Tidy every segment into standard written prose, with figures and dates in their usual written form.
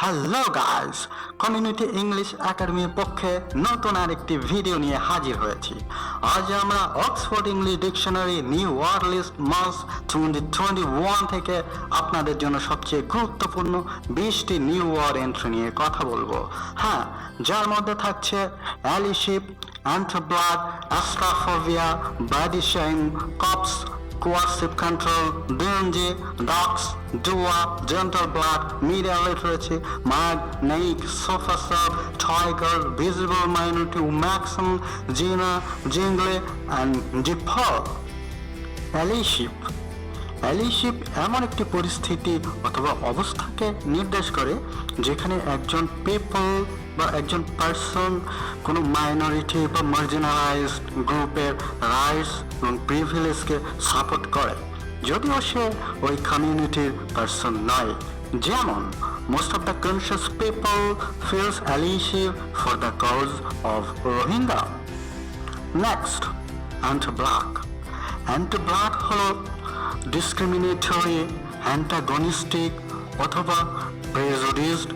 Hello guys, community English একাডেমির পক্ষে নতুন আরেকটি ভিডিও নিয়ে হাজির হয়েছি। আজ আমরা Oxford English dictionary new word list March 2021 থেকে আপনাদের জন্য সবচেয়ে গুরুত্বপূর্ণ 20টি নিউ ওয়ার্ড এন্ট্রি নিয়ে কথা বলবো। হ্যাঁ, যার মধ্যে থাকছে allyship, anti black, astraphobia, body shame, cops, coercive control, dingy, docs, dua, gentle blood, media literacy, mag, naik, sofa sub, toygirl, visible minority, womxn, Zina, zingily, and Zippo. Allyship এমন একটি পরিস্থিতি অথবা অবস্থাকে নির্দেশ করে যেখানে একজন পিপল বা একজন পার্সন কোনো মাইনরিটি বা মার্জিনালাইজড গ্রুপের রাইটস এবং প্রিভিলেজকে সাপোর্ট করে, যদিও সে ওই কমিউনিটির পার্সন নয়। যেমন most of the conscious people feels allyship for the cause of Rohingya. Next, anti-black. Anti-black হলো discriminatory, antagonistic অথবা prejudiced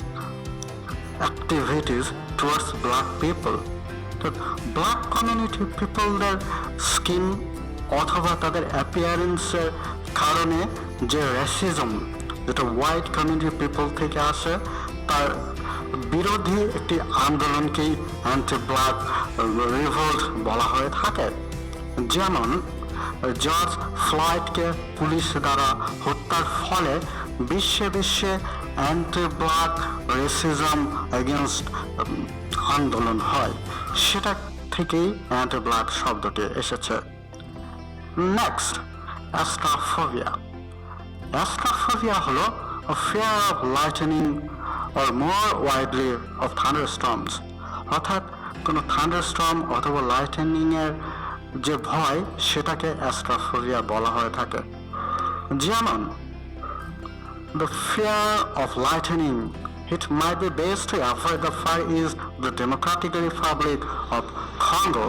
activities towards black people. তো black community peopleদের স্কিন অথবা তাদের অ্যাপিয়ারেন্সের কারণে যে রেসিজম যেটা হোয়াইট কমিউনিটি পিপল থেকে আসে তার বিরোধী একটি আন্দোলনকেই অ্যান্টি ব্ল্যাক রিভোল্ট বলা হয়ে থাকে। যেমন জর্জ ফ্লয়েডকে পুলিশ দ্বারা হত্যার ফলে বিশ্বে অ্যান্টি ব্ল্যাক রেসিজম এগেনস্ট আন্দোলন হয়, সেটা থেকেই অ্যান্টি ব্ল্যাক শব্দটি এসেছে। নেক্সট, অ্যাস্ট্রাফোবিয়া। অ্যাস্ট্রাফোবিয়া হলো fear of lightning or more widely of thunderstorms, অর্থাৎ কোনো থান্ডারস্টর্ম অথবা লাইটনিং এর যে ভয় সেটাকে অ্যাস্ট্রাফোবিয়া বলা হয়ে থাকে। যেমন the fear of lightning, it might be best to avoid the fire is the Democratic Republic of Congo.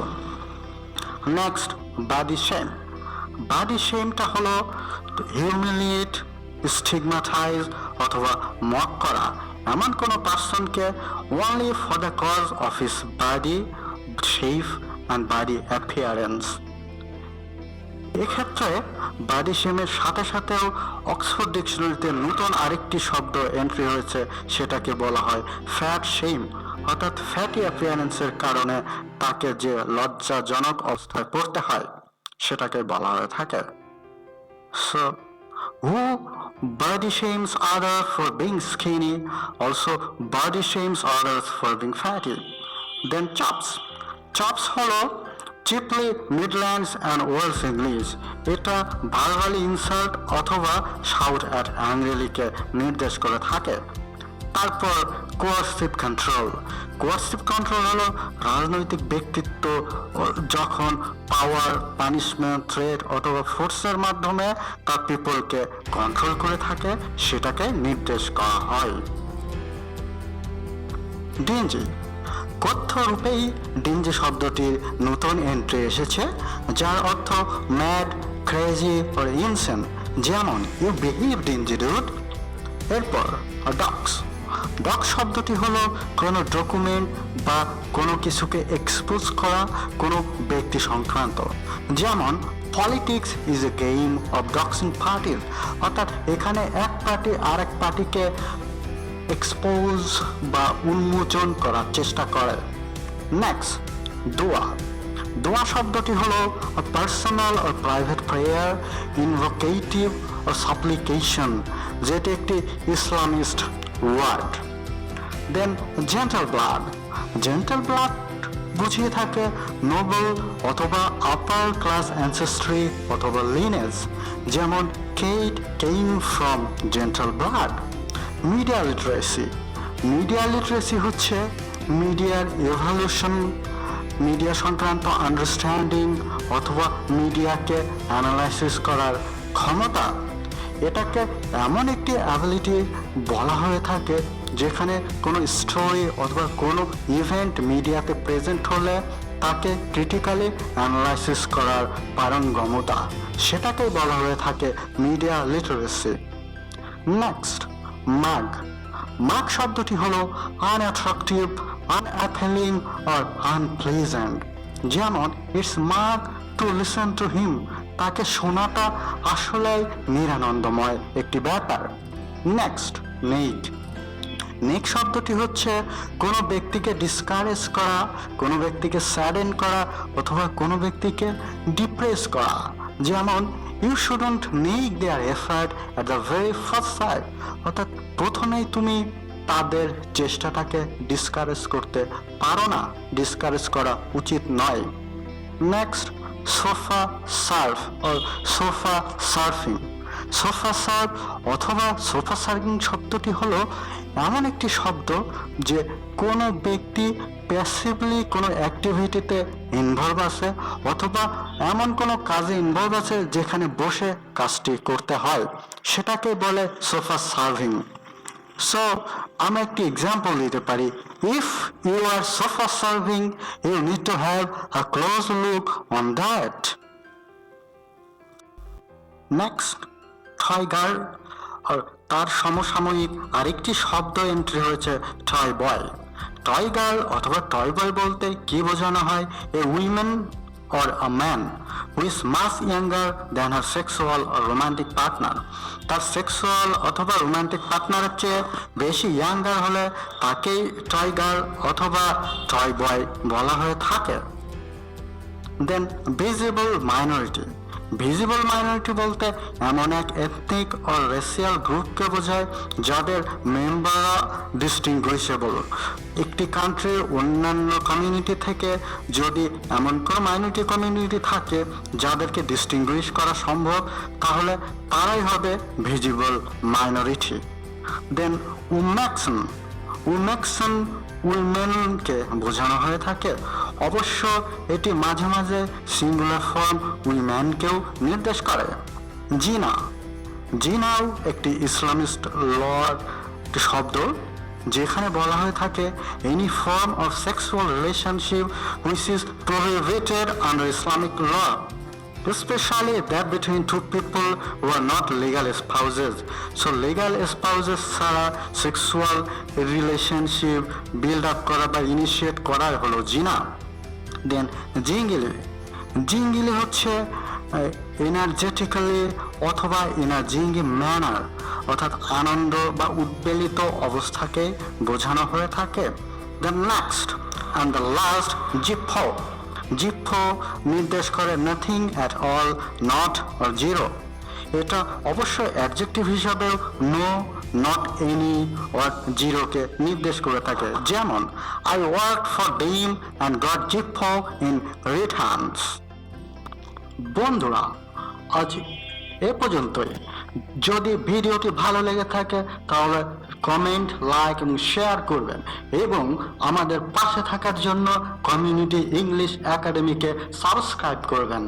Next, body shame. Body shameটা হলো humiliate, stigmatize অথবা মক করা এমন কোনো পার্সনকে only for the cause of his body shape and body appearance. এক্ষেত্রে body শেমের সাথে সাথেও Oxford ডিকশনারিতে নতুন আরেকটি শব্দ এন্ট্রি হয়েছে, সেটাকে বলা হয় ফ্যাট শেম, অর্থাৎ ফ্যাটি অ্যাপিয়ারেন্সের কারণে তাকে যে লজ্জাজনক অবস্থায় পড়তে হয় সেটাকে বলা হয়ে থাকে। So who body shames others for being skinny also body shames others for being fatty. Then Chopse হলো চিপলি মিডল্যান্ডস অ্যান্ড ওয়েলস ইংলিশ। এটা ভার্বালি ইনসাল্ট অথবা শাউট অ্যাট অ্যাংরিলিকে নির্দেশ করে থাকে। তারপর কোয়ার্সিভ কন্ট্রোল হলো রাজনৈতিক ব্যক্তিত্ব যখন পাওয়ার, পানিশমেন্ট, থ্রেট অথবা ফোর্সের মাধ্যমে তার পিপলকে কন্ট্রোল করে থাকে, সেটাকে নির্দেশ করা হয়। ডিঞ্জি, কথ্য রূপেই ডিঞ্জি শব্দটির নতুন এন্ট্রি এসেছে, যার অর্থ ম্যাড, ক্রেজি অর ইনসেন। যেমন ইউ বিহেভ ডিঞ্জি ডুড। এরপর ডক্স শব্দটি হলো কোনো ডকুমেন্ট বা কোনো কিছুকে এক্সপোজ করা কোনো ব্যক্তি সংক্রান্ত। যেমন politics is a game of doxing parties, অর্থাৎ এখানে এক পার্টি আরেক পার্টিকে এক্সপোজ বা উন্মোচন করার চেষ্টা করে। নেক্সট, দোয়া শব্দটি হলো পার্সোনাল ও প্রাইভেট প্রেয়ার, ইনভোকেটিভ ও সাপ্লিকেশন, যেটি একটি ইসলামিস্ট ওয়ার্ড। দেন জেন্টাল ব্লাড বুঝিয়ে থাকে নোবেল অথবা আপার ক্লাস অ্যানসেস্ট্রি অথবা লিনেজ। যেমন Kate came from gentle blood. Media literacy হচ্ছে মিডিয়ার ইভলিউশন, মিডিয়া সংক্রান্ত আন্ডারস্ট্যান্ডিং অথবা মিডিয়াকে অ্যানালাইসিস করার ক্ষমতা। এটাকে এমন একটি অ্যাবিলিটি বলা হয়ে থাকে যেখানে কোনো স্টোরি অথবা কোনো ইভেন্ট মিডিয়াতে প্রেজেন্ট হলে তাকে ক্রিটিক্যালি অ্যানালাইসিস করার পারঙ্গমতা, সেটাকেই বলা হয়ে থাকে মিডিয়া লিটারেসি। নেক্সট, মার্ক শব্দটি হলো আনঅ্যাট্রাকটিভ, আনঅ্যাপিলিং অর আনপ্লেজেন্ট। যেমন it's mark to listen to him, তাকে শোনাটা আসলে নিরানন্দময় একটি ব্যাপার। নেক্সট, নেক। নেক শব্দটি হচ্ছে কোনো ব্যক্তিকে ডিসকারেজ করা, কোনো ব্যক্তিকে স্যাডেন করা অথবা কোনো ব্যক্তিকে ডিপ্রেস করা। যেমন you shouldn't neck their effort at the very first sight, অর্থাৎ প্রথমেই তুমি তাদের চেষ্টাটাকে ডিসকারেজ করতে পারো না, ডিসকারেজ করা উচিত নয়। Next, sofa serve or sofa surfing. Sofa serve অথবা সোফা সার্ভিং শব্দটি হলো এমন একটি শব্দ যে কোনো ব্যক্তি প্যাসিভলি কোনো অ্যাক্টিভিটিতে ইনভলভ আছে অথবা এমন কোনো কাজে ইনভলভ আছে যেখানে বসে কাজটি করতে হয়, সেটাকে বলে সোফা সার্ভিং। সো আমি একটি এক্সাম্পল দিতে পারি, if you are sofa surfing you need to have a close look on that. Next, toy girl, আর তার সমসাময়িক আরেকটি শব্দ এন্ট্রি হয়েছে টয় বয়। টয় গার্ল অথবা টয় বয় বলতে কি বোঝানো হয়? A women or a man who is much younger than her sexual or romantic partner. তার সেক্সুয়াল অথবা রোমান্টিক পার্টনারের চেয়ে বেশি ইয়াঙ্গার হলে তাকেই টয় গার্ল অথবা টয় বয় বলা হয়ে থাকে। দেন ভিজিবল মাইনরিটি। ভিজিবল মাইনরিটি বলতে এমন এক এথনিক ও রেসিয়াল গ্রুপকে বোঝায় যাদের মেম্বাররা ডিস্টিংগুইশেবল। একটি কান্ট্রির অন্যান্য কমিউনিটি থেকে যদি এমন কোনো মাইনরিটি কমিউনিটি থাকে যাদেরকে ডিস্টিংগুইশ করা সম্ভব, তাহলে তারাই হবে ভিজিবল মাইনরিটি। দেন উইমেক্সন। উইমেক্সন উইমেনকে বোঝানো হয়ে থাকে, অবশ্য এটি মাঝে মাঝে সিঙ্গুলার ফর্ম উইম্যানকেও নির্দেশ করে। জিনা। জিনাও একটি ইসলামিস্ট লর শব্দ, যেখানে বলা হয়ে থাকে any form of sexual relationship which is prohibited under Islamic law, especially that between two people who are not legal spouses. So legal spouses ছাড়া sexual relationship build up করা বা ইনিশিয়েট করা হলো জিনা। দেন জিঙ্গিলি। জিঙ্গিলি হচ্ছে এনার্জেটিক্যালি অথবা এনার্জিঙ্গি ম্যানার, অর্থাৎ আনন্দ বা উদ্বেলিত অবস্থাকে বোঝানো হয়ে থাকে। Then next and the last, zippo. Zippo নির্দেশ করে nothing at all, not or zero. এটা অবশ্যই অ্যাডজেক্টিভ হিসাবেও নো, নট এনি অর জিরোকে নির্দেশ করে থাকে। যেমন I work for dim and got zippo in returns. বন্ধুরা, আজ এ পর্যন্তই। যদি ভিডিওটি ভালো লেগে থাকে তাহলে কমেন্ট, লাইক এবং শেয়ার করবেন এবং আমাদের পাশে থাকার জন্য কমিউনিটি ইংলিশ একাডেমিকে সাবস্ক্রাইব করবেন।